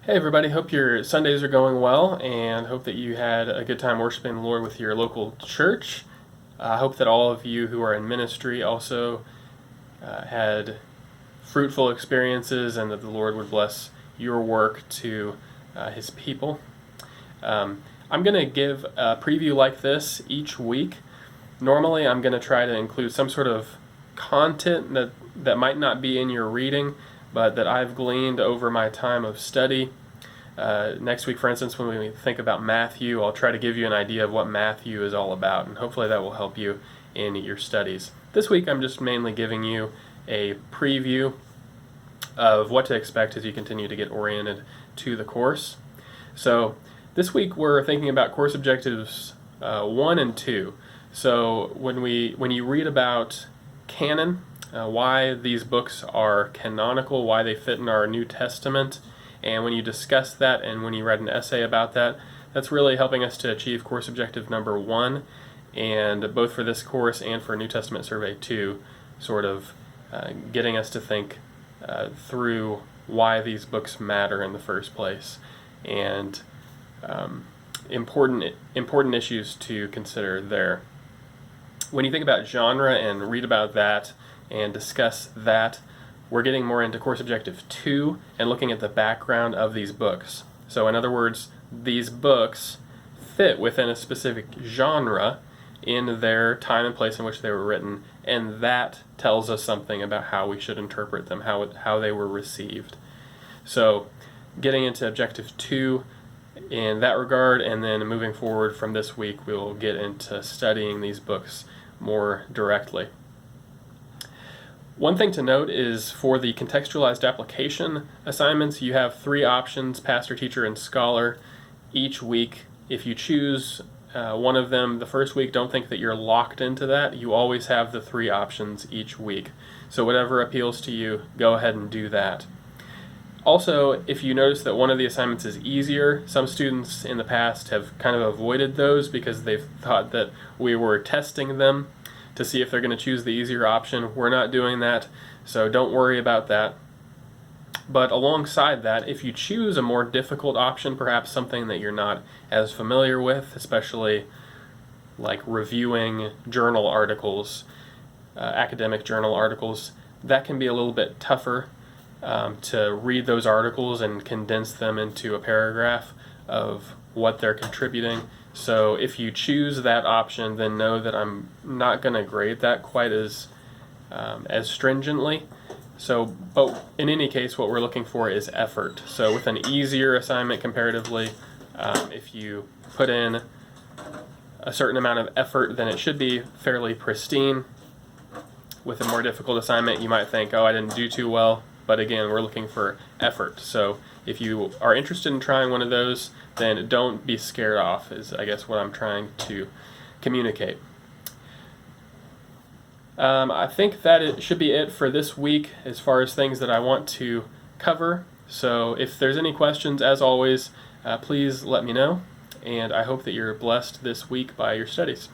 Hey everybody, hope your Sundays are going well and hope that you had a good time worshiping the Lord with your local church. I hope that all of you who are in ministry also had fruitful experiences and that the Lord would bless your work to His people. I'm going to give a preview like this each week. Normally I'm going to try to include some sort of content that might not be in your reading, but that I've gleaned over my time of study. Next week, for instance, when we think about Matthew, I'll try to give you an idea of what Matthew is all about, and hopefully that will help you in your studies. This week, I'm just mainly giving you a preview of what to expect as you continue to get oriented to the course. So this week, we're thinking about course objectives 1 and 2. So when you read about canon, why these books are canonical, why they fit in our New Testament, and when you discuss that and when you write an essay about that, that's really helping us to achieve course objective number 1, and both for this course and for New Testament Survey 2, sort of getting us to think through why these books matter in the first place, and important issues to consider there. When you think about genre and read about that and discuss that, we're getting more into course objective 2 and looking at the background of these books. So in other words, these books fit within a specific genre in their time and place in which they were written, and that tells us something about how we should interpret them, how they were received. So getting into objective 2 in that regard, and then moving forward from this week, we'll get into studying these books more directly. One thing to note is for the contextualized application assignments, you have 3 options, pastor, teacher, and scholar, each week. If you choose one of them the first week, don't think that you're locked into that. You always have the 3 options each week. So whatever appeals to you, go ahead and do that. Also, if you notice that one of the assignments is easier, some students in the past have kind of avoided those because they've thought that we were testing them to see if they're going to choose the easier option. We're not doing that, so don't worry about that. But alongside that, if you choose a more difficult option, perhaps something that you're not as familiar with, especially like reviewing journal articles, academic journal articles, that can be a little bit tougher to read those articles and condense them into a paragraph of what they're contributing. So if you choose that option, then know that I'm not going to grade that quite as stringently. So, but in any case, what we're looking for is effort. So with an easier assignment comparatively, if you put in a certain amount of effort, then it should be fairly pristine. With a more difficult assignment, you might think, oh, I didn't do too well. But again, we're looking for effort. So if you are interested in trying one of those, then don't be scared off, is I guess what I'm trying to communicate. I think that it should be it for this week as far as things that I want to cover. So if there's any questions, as always, please let me know. And I hope that you're blessed this week by your studies.